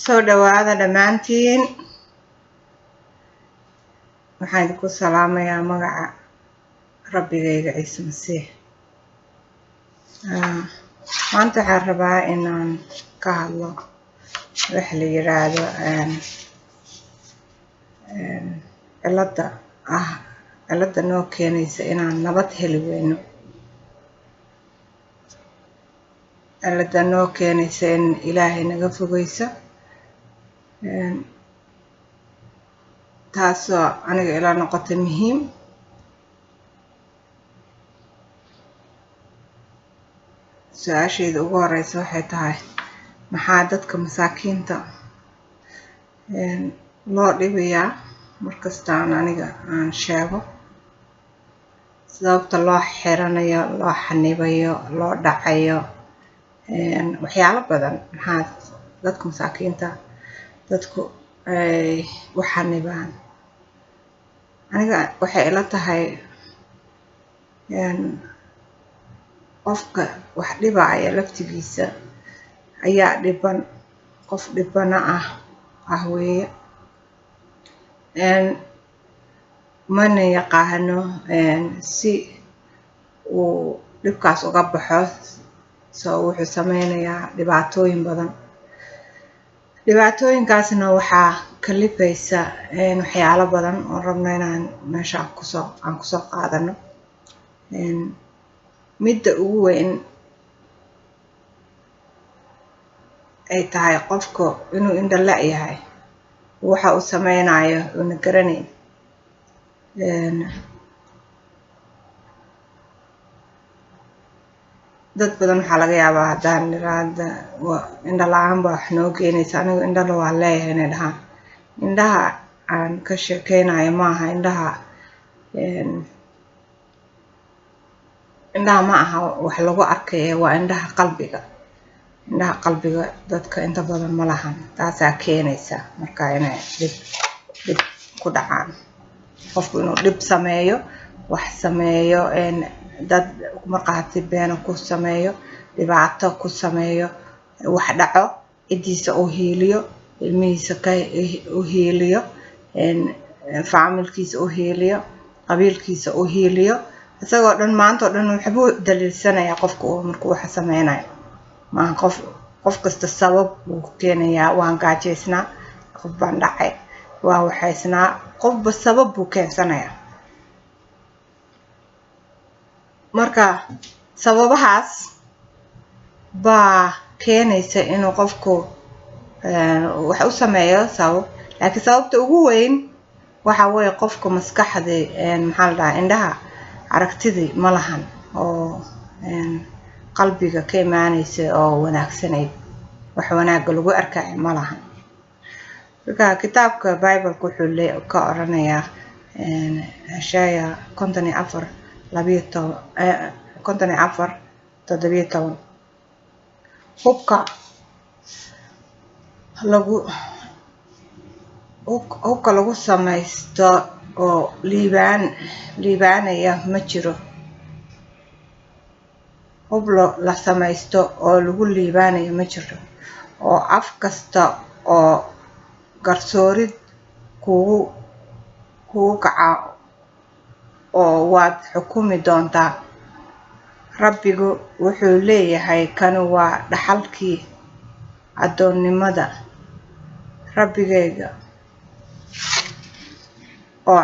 soo dhawaada dhammaantiin. waxaan idinku salaamayaa magaca rabbigayga ciise masiix. maanta waxaan rabaa inaan ka hadlo wax la yiraahdo cilada noo keenaysa inaan nabad heli weyno, cilada noo keenaysa in ilaahay naga fogeyso, taasoo aniga ila noqotay muhiim. su-aashayda ugu horeysa waxay tahay, maxaa dadka masaakiinta loo dhibayaa markastaan aniga aan sheego? sababta loo xiranayo, loo xanibayo, loo dhacayo, waxyaalo badan. maxaa dadka masaakiinta dadku ay u xanibaan? aniga waxay ila tahay qofka wax dhibaya laftigiisa ayaa dhiban, qof dhibana ah weeye. mana yaqaano si uu dhibkaas uga baxo, soo wuxuu sameynayaa dhibaatooyin badan. dhibaatooyinkaasna waxaa kalifaysa waxyaalo badan oo rabno inaan meesha aan kusoo qaadano. midda ugu weyn ay tahay qofka inuu indho la-yahay, waxa uu sameynayo una garanayn. dad badan waxaa laga yaabaa haddaan iraada indho la-aan baa wax noo keenaysa, anigu indhala waa leeyahay inay dhahaan. indhaha aan ka sheekeynayo maaha indhaha ma aha wax lagu arkay, waa indhaha qalbiga. indhaha qalbiga dadka inta badan ma lahan, taasaa keenaysa marka inay dhib ku dhacaan. qofku inuu dhib sameeyo, wax sameeyo, dad markaati beena ku sameeyo, dhibaato ku sameeyo, wax dhaco, cidiisa u hiiliyo, ilmihiisa u hiiliyo, faamilkiisa u hiiliyo, qabiilkiisa u hiiliyo. isagoo dhan maanta oo dhan wuxuu daliilsanayaa qofka markuu wax sameynayo. maaha qof kasta sabab uu ku keenayaa. waan gaajaysnaa, qof baan dhacay, waan waxaysnaa, qofba sabab buu keensanayaa. marka sababahaas baa keenaysa inuu qofku wax u sameeyo sabab. laakiin sababta ugu weyn waxa weeye qofka maskaxdii maxaa la dhahaa, indhaha aragtidii ma lahan oo qalbiga ka imaanaysa oo wanaagsanayd. wax wanaagga lagu arkayo ma lahan. marka kitaabka Bible wuxuu ka oranayaa Ishaya 54:17 hubka lagu samaysto oo liibaanaya ma jiro. hub la samaysto oo lagu liibaanayo ma jiro. oo af kasta oo garsoorid kugu kaca oo waad xukumi doontaa. rabbigu wuxuu leeyahay, kani waa dhaxalkii addoonnimada rabbigayga, oo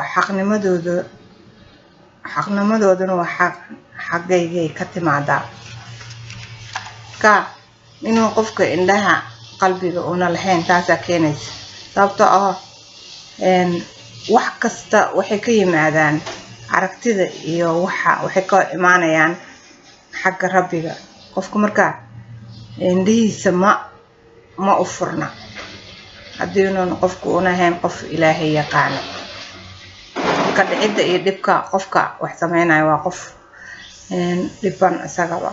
xaqnimadooduna waa xaggayga ka timaadaa. ka inuu qofka indhaha qalbiga una lahayn, taasaa keenaysa. sababtoo ah wax kasta waxay ka yimaadaan aragtida iyo waxay ka imaanayaan xagga rabbiga. qofka marka indhihiisa ma u furna haddii unan qofku una ahayn qof ilaahay yaqaano. ka dhicidda iyo dhibka qofka wax sameynayo waa qof dhiban isagaba.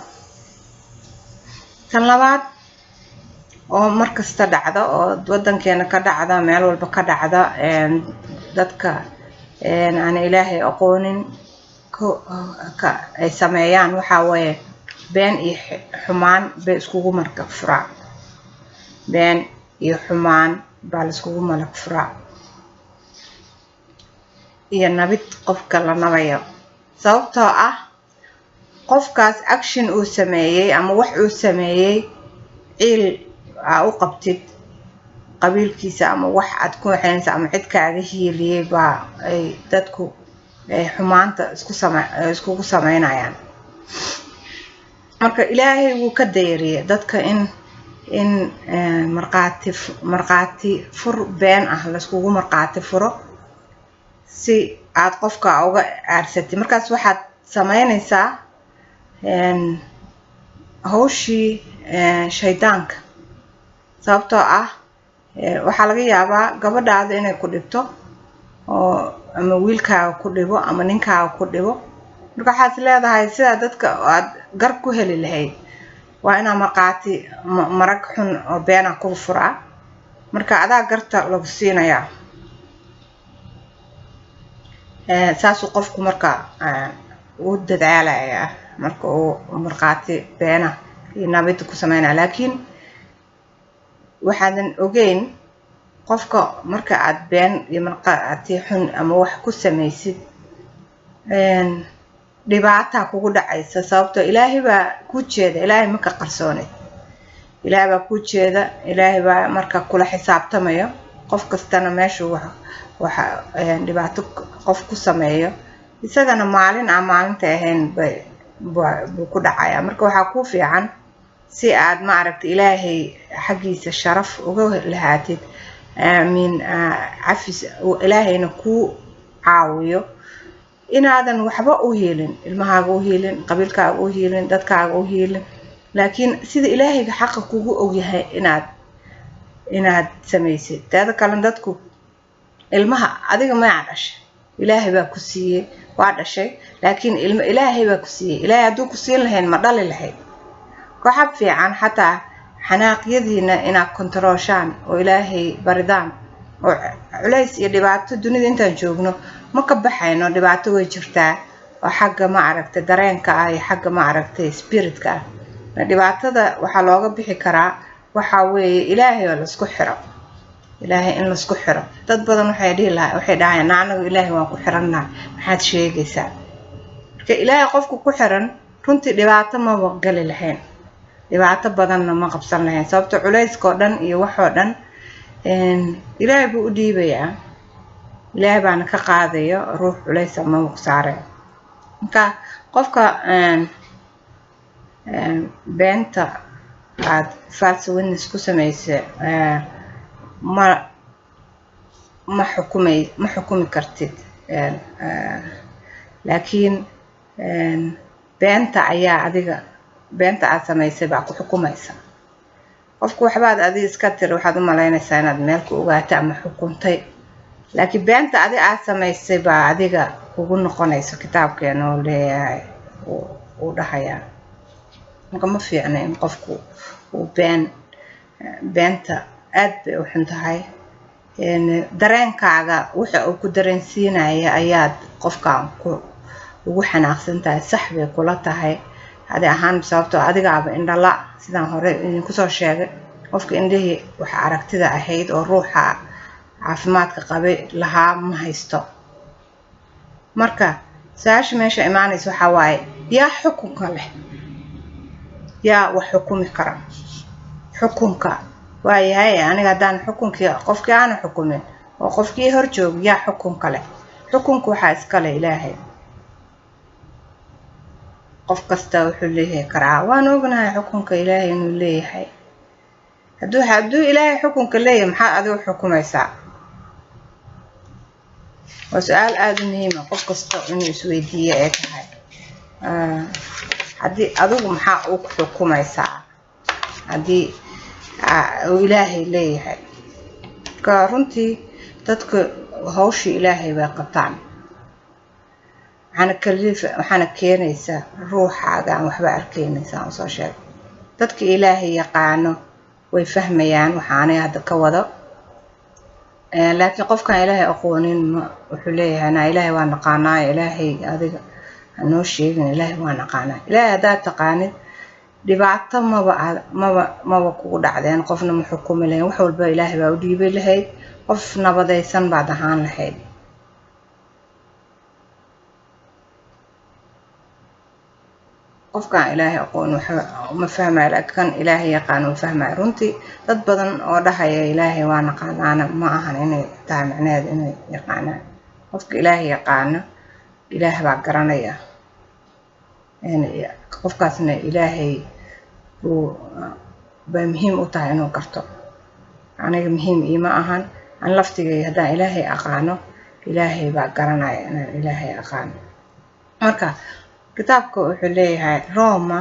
tan labaad oo markasta dhacda, oo wadankeena ka dhacda, meel walba ka dhacda, dadka aan ilaahay aqoonin ay sameeyaan, waxaa weeye been iyo xumaan bay iskugu marka furaan. been iyo xumaan baa la iskugu malag furaa iyo nabid qofka la nabayo sababtoo ah qofkaas action uu sameeyay ama wax uu sameeyay ciil u qabtid qabiilkiisa ama wax aad ku waxaynaysa ama cid kaaga hiiliyay baa ay dadku xumaanta iskugu sameynayaan marka ilaahay wuu ka deeriyay dadka in marqaati fur been ah la iskugu marqaati furo si aad qofka uga aarsatid markaas waxaad sameynaysaa hawshii shaydaanka sababtoo ah waxaa laga yaabaa gabadhaada inay ku dhibto oo ama wiilkaaga ku dhibo ama ninkaaga ku dhibo marka waxaad leedahay sida dadka aad gar ku heli lahayd waa inaa marqaati marag xun oo beena ku furaa marka adaa garta lagu siinayaa saasuu qofku marka uu dadaalaya marka uu marqaati beena iyo nabid ku sameynaa laakiin waxaadan ogeyn qofka marka aad been iyo marqaati xun ama wax ku samaysid dhibaato kugu dhacaysa sababtoo ilaahay baa ku jeeda ilaahay ma ka qarsoonay ilaahay baa ku jeeda ilaahay baa marka kula xisaabtamayo qof kastana meesha waxa dhibaato qof ku sameeyo isagana maalin aan maalinta ahayn buu ku dhacaya marka waxaa ku fiican si aad ma aragtay ilaahay xaqiisa sharaf uga lahaatid aamin afis ilaahayna ku caawiyo inaadan waxba u heelin ilmahaaga u heelin qabiilkaaga u heelin dadkaaga u heelin laakiin sida ilaahayga xaq kugu og yahay inaad samaysid taada kale dadku ilmaha adiga ma dhashay ilaahay baa ku siiyay waa dhashay laakiin ilaahay baa ku siiyay ilaahay hadduu ku siin lahayn ma dhali lahayd kooxab fiican xataa xanaaqyadiina inaad kontarooshaan oo ilaahay baridaan oo culays iyo dhibaato dunida intaan joogno ma ka baxayno dhibaato way jirtaa oo xagga ma aragtay dareenka ah iyo xagga ma aragtay spiritka ah dhibaatada waxaa looga bixi karaa waxa weeye ilaahay oo la isku xiro ilaahay in la isku xiro dad badan waxay dhahayaan anagu ilaahay waan ku xiranaa maxaad sheegaysaa marka ilaahay qofku ku xiran runtii dhibaato ma gali lahayn dhibaato badanna ma qabsan lahayn sababtoo culayska oo dhan iyo wax oo dhan ilaahay buu u dhiibayaa ilaahay baana ka qaadayo ruux culaysa ma saaray marka qofka beenta aad false witness ku samaysay ma xukumi kartid laakiin beenta ayaa adiga beenta aad samaysay baa ku xukumaysa qofku waxbaad adiga iska tiri waxaad u malaynaysaa inaad meel ku ogaato ama xukuntay laakiin beenta adiga aad samaysay baa adiga kugu noqonaysa kitaabkeena oo leeyahay uu dhahayaa marka ma fiicna in qofku uu beenta aad bay u xun tahay dareenkaaga waxa uu ku dareensiinaya ayaad qofkaan ugu xanaaqsan tahay sax bay kula tahay hadi ahaan sababtoo adigaaba indhala sidaan hore idinku soo sheegay qofka indhihii waxa aragtida ahayd oo ruuxa caafimaadka qabay lahaa ma haysto marka saasha meesha imaanaysa waxa waaye yaa xukunka leh yaa wax xukumi kara xukunka waayahay aniga hadaan xukunkii qofkii aan xukumin oo qofkii hor joog yaa xukunka leh xukunku waxa iska leh ilaahay qof kasta wuxuu leeyahay karaa waan ognahay xukunka ilaahay inuu leeyahay hadduu ilaahay xukunka leeyahay maxaa adigu xukumaysaa waa su'aal aad u muhiim ah qof kasta inuu isweydiiyo ee tahay haddii adigu maxaa u xukumaysaa haddii uu ilaahay leeyahay ka runtii dadka hawshii ilaahay bay qabtaan waxaana keenaysa ruuxaaga aan waxba arkaynaysa aan soo sheeg dadka ilaahay yaqaano way fahmayaan waxaanay hadda ka wado laakiin qofkaan ilaahay aqoonin wuxuu leeyahay na ilaahay waa naqaanaa ilaahay adiga hanoo sheegin ilaahay waa naqaanaa ilaahay haddaad taqaanid dhibaato maba kugu dhacdeen qofna ma xukumi lahayn wax walba ilaahay baa u dhiibay lahayd qof nabadaysan baad ahaan lahayd qofkaan ilaahay aqoon ma fahmay laakiin ilaahay yaqaan oo fahmay runtii dad badan oo dhahaya ilaahay waa naqaanaana ma ahan inay tahay macnaheedu inay yaqaanaan qofka ilaahay yaqaano ilaahay baa garanaya qofkaasna ilaahay baa muhiim u tahay inuu garto aniga muhiim iima ahan aan laftigay haddaan ilaahay aqaano ilaahay baa garanaya inaan ilaahay aqaano marka kitaabka wuxuu leeyahay Roma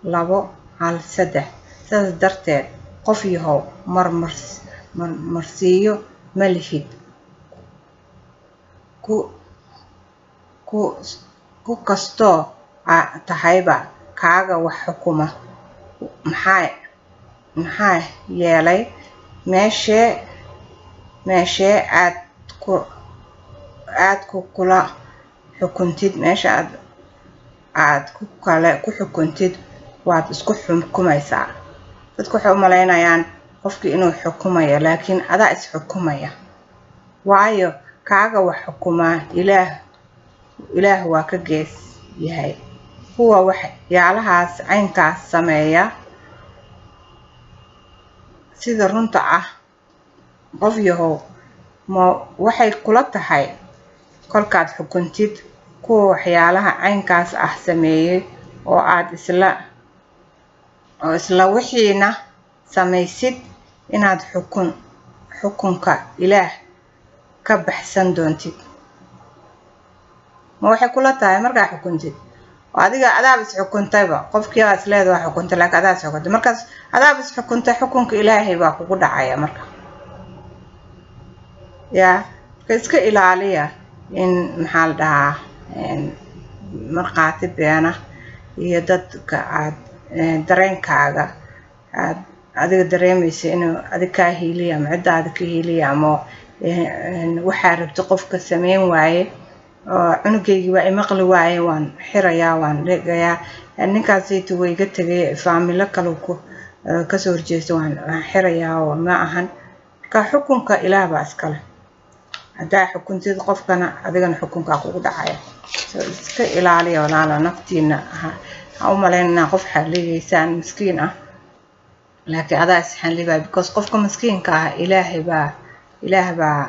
2:3 sidaas darteed qof yahow marsiiyo ma lihid ku kastoo tahayba kaaga wax xukuma maxaa yeelay meeshee aad ku kula xukuntid meesha aad ku xukuntid waad isku xukumaysaa dadku waxay u malaynayaan qofkii inuu xukumayo laakiin adaa is xukumaya waayo kaaga wax xukumaa ilaah waa ka gees yahay kuwa waxyaalahaas caynkaas sameeya sida runta ah qof yahow ma waxay kula tahay kolkaad xukuntid kuwa waxyaalaha caynkaas ah sameeyay oo aad isla wixiina samaysid inaad xukunka ilaah ka baxsan doontid ma waxay kula tahay markaa xukuntid oo adiga adaab is xukuntayba qofkii aad isleedahay xukuntay laakiin adaab is xukuntay markaas adaab is xukuntay xukunka ilaahay baa kugu dhacaya marka iska ilaaliya in maxaa la dhahaa marqaati beena iyo dadka aad dareenkaaga aad adiga dareemaysa inuu adiga ka hiiliya ama cidaada ka hiiliya ama waxaa rabto qofka sameyn waaye oo cunugaygi waa imaqli waaye waan xirayaa waan dhigayaa ninkaasaytu way iga tagay faamilo kale ka soo horjeesta waan xirayaa oo ma ahan ka xukunka ilaah baa iskale haddaa xukuntid qofkana adigana xukunka kugu dhacaya iska ilaaliya walaalo naftiina ha u malaynaa qof xaligeysaan miskiin ah laakiin adaa is xalibaa because qofka miskiinka ah ilaah baa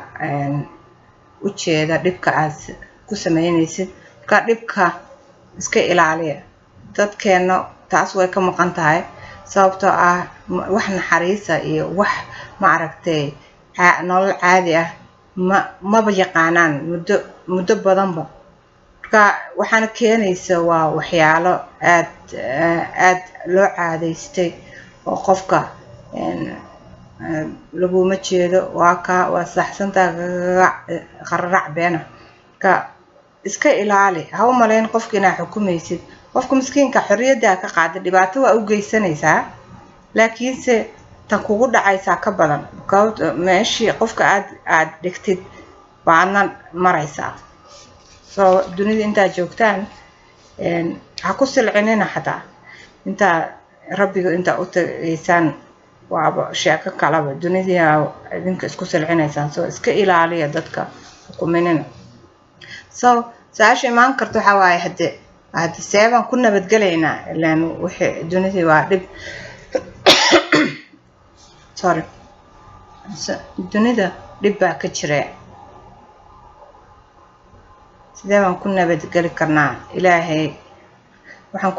u jeeda dhibka aad ku sameynaysid ka dhibka iska ilaaliya dadkeena taas way ka maqan tahay sababtoo ah wax naxariisa iyo wax ma aragtay nolol caadi ah maba yaqaanaan muddo badanba marka waxaana keenaysa waa waxyaalo aad loo caadaystay oo qofka laguma jeedo waa saxsantaa qararac beena ka iska ilaali ha u malayn qofka inaad xukumaysid qofka miskiinka xorriyadda ka qaada dhibaato waa u geysanaysaa laakiinse tan kugu dhacaysaa ka badan meeshii qofka aad dhigtid baadna maraysaa soo dunida intaad joogtaan ha ku silcinina xataa intaa rabbiga intaa u tagaysaan waaba sheeko kalaba dunidii idinka isku silcinaysaan soo iska ilaaliya dadka xukuminina soo saasha imaan karto waxaa waaye hadde seebaan ku nabadgelaynaa ilaan wixii dunidii waa dhib sorry dunida dhib baa ka jira sidee baan ku nabadgeli karnaa ilaahay waxaan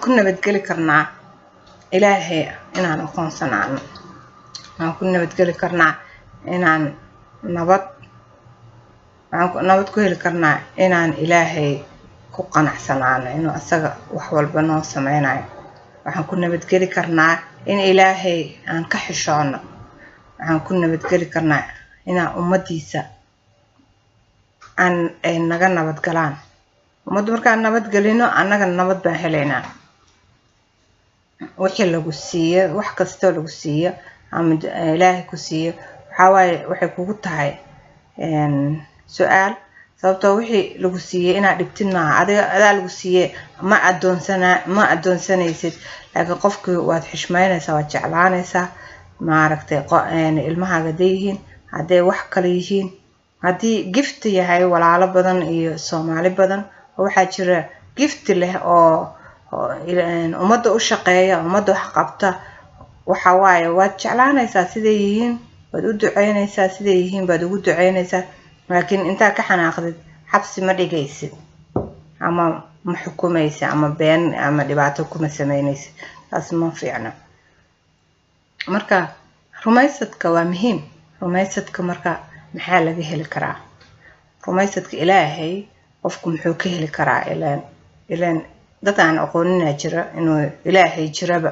ku nabadgeli karnaa ilaahay inaan aqoonsanaano waxaan ku nabadgeli karnaa inaan nabad ku heli karnaa inaan ilaahay ku qanacsanaano inuu asaga wax walba noo sameynayo waxaan ku nabadgeli karnaa in ilaahay aan ka xishoono waxaan ku nabadgeli karnaa inaan ummadiisa ay naga nabadgalaan ummaddu markaan nabadgelino annaga nabad baan helaynaa wixii lagu siiyo wax kastoo lagu siiyo ama ilaahay ku siiyo waxay kugu tahay su'aal sababtoo wixii lagu siiyay inaad dhibtin maaha adaa lagu siiyay ma adoonsanaysid laakiin qofkii waad xishmaynaysaa waad jeclaanaysaa maaragtay ilmahaaga haday yihiin hadday wax kale yihiin haddii gift yahay walaalo badan iyo Soomaali badan waxaa jira gift leh oo ummadda u shaqeeya ummadda wax qabta waxa waaye waad jeclaanaysaa siday yihiin waad u duceynaysaa siday yihiin baad ugu duceynaysaa laakiin intaa ka xanaaqdid xabsi ma dhigaysid ama ma xukumaysid ama been ama dhibaato kuma sameynaysid taas ma fiicna marka rumaysadka waa muhiim rumaysadka marka maxaa laga heli karaa rumaysadka Ilaahay qofku muxuu ka heli karaa ilaan dad aan aqoonina jira inuu Ilaahay jiraba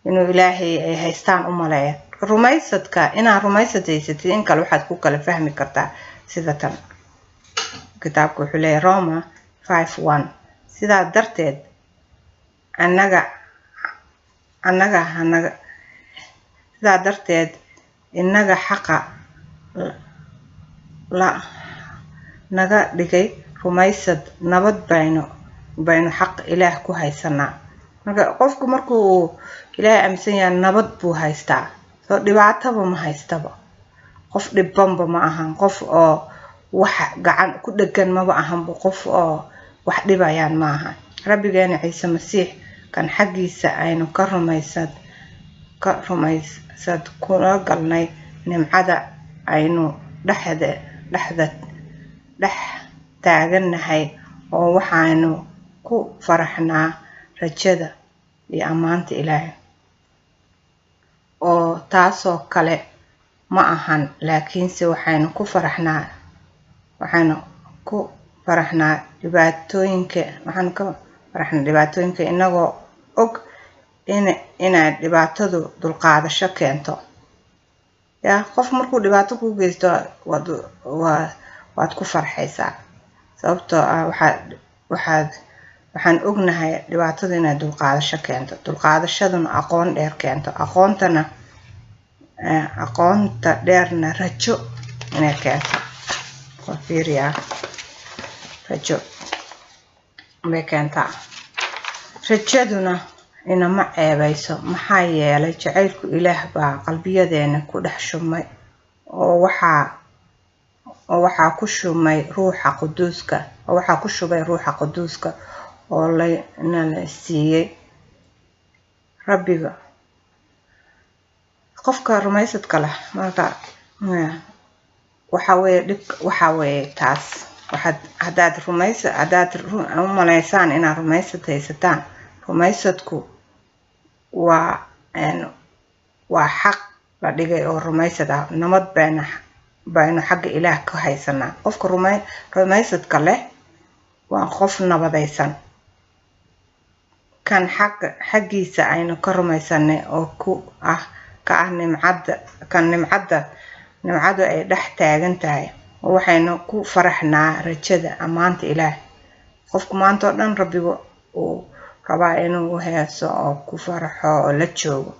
inuu Ilaahay ay haystaan u maleeyo rumaysadka inaa rumaysadaysatid in kale waxaad ku kala fahmi kartaa sida tan kitaabku wuxuu leeyahay Roma 5:1 sidaa darteed inaga xaqa la naga dhigay rumaysad nabad baynu xaq Ilaah ku haysanaa marka qofku markuu Ilaahay aaminsan yahay nabad buu haystaa soo dhibaataba ma haystaba qof dhibbanba ma ahan qof oo wax gacan ku dhagan maba ahan qof oo wax dhibayaan ma aha rabbigeena Ciise Masiix kan xaqiisa aynu ka rumaysad kuna galnay nimcada aynu dhex taaganahay oo waxaanu ku faraxnaa rajada iyo amaanta Ilaahay oo taasoo kale ma ahan laakiinse waxaanu ku faraxnaa dhibaatooyinka inagoo og inay dhibaatadu dulqaadasho keento ya qof markuu dhibaato ku geysto waad ku farxaysaa sababtoo ah waxaan ognahay dhibaatadu inay dulqaadasho keento dulqaadashaduna aqoon dheer keento aqoonta dheerna rajo inay keento fiiriya rajo bay keentaa rajaduna inama ceebayso maxaa yeelay jacaylku Ilaah baa qalbiyadeena ku dhex shumay oo waxaa ku shumay ruuxa quduuska oo la siiyay rabbiga qofka rumaysadka leh marka waxa weeye taas haddaad u malaysaan inaad rumaysad haysataan rumaysadku waa xaq la dhigay oo rumaysad ah nabad baynu xagga Ilaah ka haysanaa qofka rumaysadka leh waa qof nabadaysan kan xaqiisa aynu ka rumaysanay oo ka ah nimcadu ay dhex taagan tahay oo waxaynu ku faraxnaa rajada amaanta Ilaah qofku maanta oo dhan rabbigu uu rabaa inuu heeso oo ku faraxo oo la joogo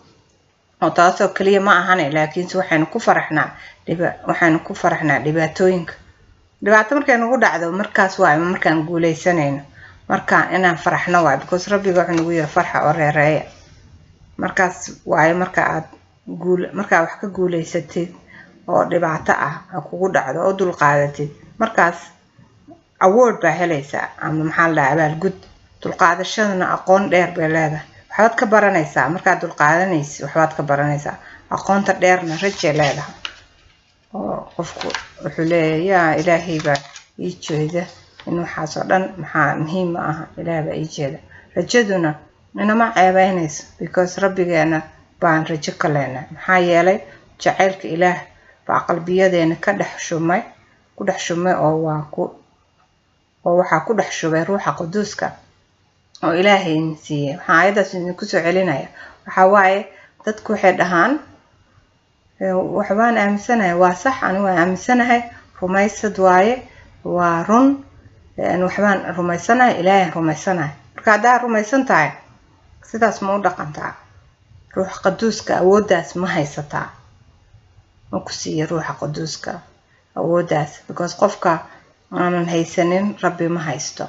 oo taasoo kaliya ma ahan laakiin waxaynu ku faraxnaa dhibaatooyinka dhibaato markay nagu dhacdo markaas waa markaan guuleysanayno marka inaan faraxno waa because rabbiga wuxuu nagu yahay farxa oo reereeya markaas waa marka wax ka guuleysatid oo dhibaato ah kugu dhacdo oo dulqaadatid markaas award baa helaysaa ama maxaa la abaalgud dulqaadashaduna aqoon dheer bay leedahay waxaad ka baranaysaa markaad dulqaadanaysid waxaad ka baranaysaa aqoonta dheerna rajay leedahay oo qofku wuxuu leeyahay yaa Ilaahay baa ii jeeda in waxaas oo dhan maxaa muhiim ah Ilaahay baa ii jeeda rajaduna inama ceebaynayso because rabbigeena baan rajo ka leenahay maxaa yeelay jacaylka Ilaah baa qalbiyadeena ku dhex shumay oo waxaa ku dhex shubay ruuxa quduuska oo Ilaahay siiyay waxaa ayadaas ku soo celinaya waxa waaye dadku waxay dhahaan waxbaan aaminsanahay waa sax anigu waan aaminsanahay rumaysad waaye waa run waxbaan rumaysanahay Ilaahay rumaysanahay marka haddaad rumaysan tahay sidaas ma u dhaqantaa ruux quduuska awooddaas ma haysataa ma ku siiyo ruuxa quduuska awoodaas because qofka aanan haysanin rabbi ma haysto.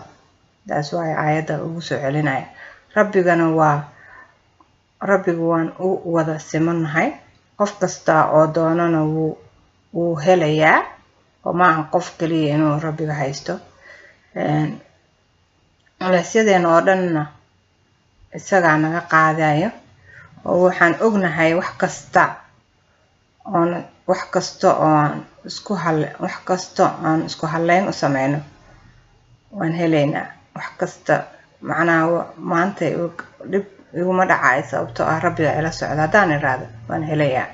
taas waa aayadda ugu soo celinaya. rabbigu waan u wada simannahay, qof kasta oo doonana wuu helayaa, oo maaha qof kaliya inuu rabbiga haysto. culaysyadeenna oo dhanna isagaa naga qaadayo, oo waxaan ognahay wax kasta aan isku halayn u sameyno waan helaynaa. wax kasta macnaha maanta dhib iguma dhacay sababtoo ah rabbiga ila socda haddaan iraado waan helayaa.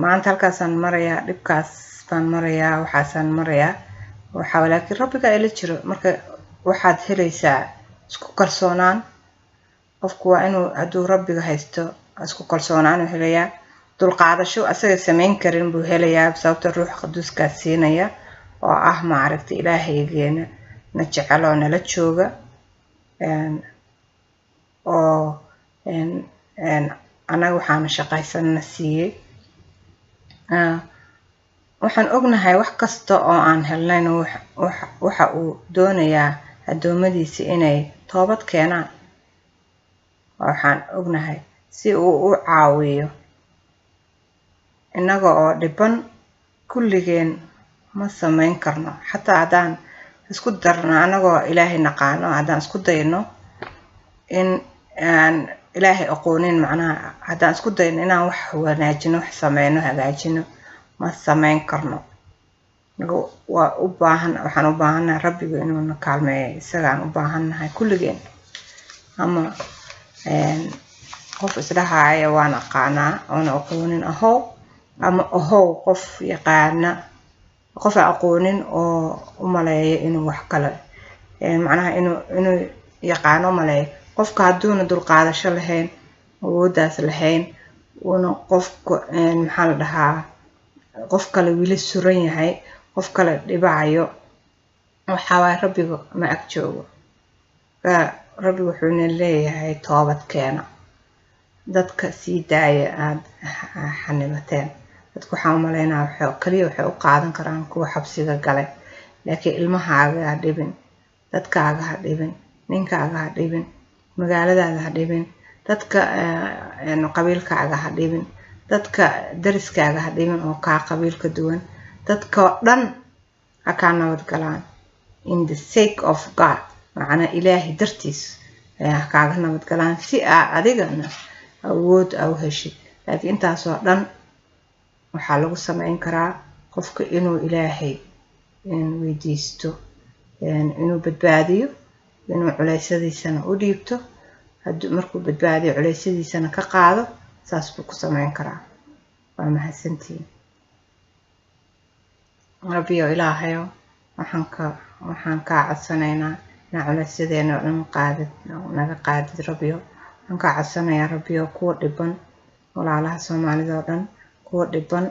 maanta halkaasaan marayaa, dhibkaas baan marayaa, waxaasaan marayaa, laakiin rabbiga ila jiro. marka waxaad helaysaa isku kalsoonaan. qofku waa inuu hadduu rabbiga haysto isku kalsoonaan u helayaa. dulqaadasho asaga samayn karin buu helayaa sababta ruuxa quduuska siinaya, oo ah maaragtay ilaahaygeena na jecel oo nala jooga, oo anaga waxaana shaqaysanna siiyey. waxaan ognahay wax kasta oo aan helnayna waxa uu doonayaa adoomadiisa inay toobad keenaan. waxaan ognahay si uu u caawiyo. inaga oo dhiban kulligeen ma samayn karno, xataa haddaan isku darno anagoo ilaahay naqaano, haddaan isku dayno in aan ilaahay aqoonin, macnaha haddaan isku dayno inaan wax wanaajino, wax sameyno, hagaajino, ma samayn karno. waxaan u baahannahay rabbigu inuu na kaalmeeyo. isagaan u baahannahay kulligeen. ama qof isdhahaya waan aqaanaa oona aqoonin ahow, ama ahow qof yaqaana, qof aqoonin oo u maleeyo inuu wax kale macnaha inuu yaqaano maleeyo. qofka hadduuna dulqaadasho lahayn, awoodaas lahayn, una qofka maxaa la dhahaa qof kale wili suran yahay, qof kale dhibacayo, waxaa waay rabbiga ma ag joogo. rabbigu wuxuuna leeyahay toobad keena. dadka sii daaya aad xanibateen. dadku waxaan u malaynaa kaliya waxay u qaadan karaan kuwa xabsiga galay, laakiin ilmahaaga ha dhibin, dadkaaga ha dhibin, ninkaaga ha dhibin, magaaladaada ha dhibin, dadka qabiilkaaga ha dhibin, dadka dariskaaga ha dhibin oo kaa qabiilka duwan. dadka dhan ha kaa nabad galaan in the sake of God, macna ilaahay dartiis ha kaaga nabad galaan si adigana awood u heshid. laakiin intaasoo dhan waxaa lagu samayn karaa qofka inuu ilaahay weydiisto, inuu badbaadiyo, inuu culeysyadiisana u dhiibto. markuu badbaadiyo culeysyadiisana ka qaado, saas buu ku samayn karaa. waa mahadsantiin. rabbiyo ilaahayo, waxaan kaa codsanaynaa inaa culeysyadeena oo dhan naga qaadid. rabbiyo waxaan kaa codsanayaa rabbiyo kuwa dhiban, walaalaha soomaalida oo dhan kuwa dhiban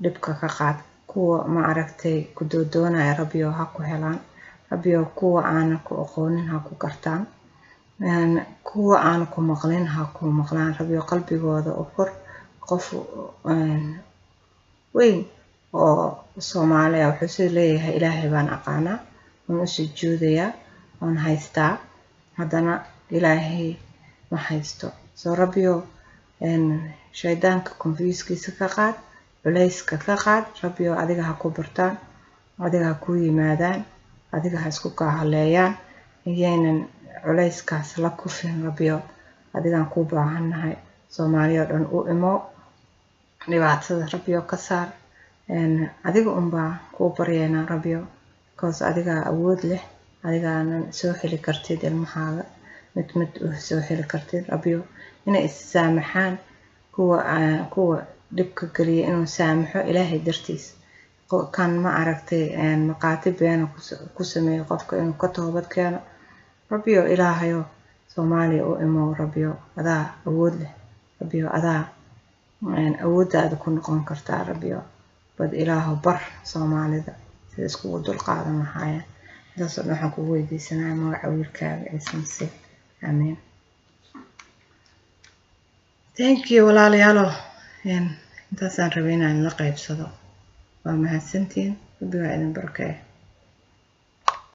dhibka ka qaad. kuwa ma aragtay ku doodoonaya rabbiyo ha ku helaan. rabbiyo kuwa aan ku aqoonin ha ku gartaan, kuwa aan ku maqlin ha ku maqlaan. rabbiyo qalbigooda u fur. qof weyn oo Soomaaliya wuxuu soo leeyahay ilaahay baan aqaanaa, waan u sujuudayaa, waan haystaa, haddana ilaahay ma haysto. soo rabbiyo shaydaanka confusekiisa ka qaad, culayska ka qaad. rabbiyo adiga ha ku bartaan, adiga ha ku yimaadaan, adiga ha isku kaa haleeyaan, iyaynan culayskaas la kufin. rabbiyo adigaan ku baahannahay. Soomaaliya oo dhan u imo, dhibaatada rabbiyo ka saar. adiga unbaa ku baryeena rabbiyo, because adiga awood leh, adigaanan soo heli kartid ilmahaaga mid u soo heli kartid. rabbiyo inay issaamaxaan kuwa dhibka galiya, inuu saamaxo ilaahay dartiis. kan ma aragtay maqaati beena ku sameeyo qofka inuu ka toobad keeno. rabbiyo ilaahayo Soomaaliya u imo. rabbiyo adaa awood leh. rabbiyo adaa awooddaada ku noqon kartaa. rabbiyo bad ilaaho bar Soomaalida sida iskugu dulqaadan lahaayeen. intaasoo dhan waxaan kugu weydiisanayaa magaca wiilkaaga Ciise Masiix. amiin. thank you walaalayaalo. intaasaan rabay inaan la qaybsado waa mahadsantiin rabbigaa idin barkeeyo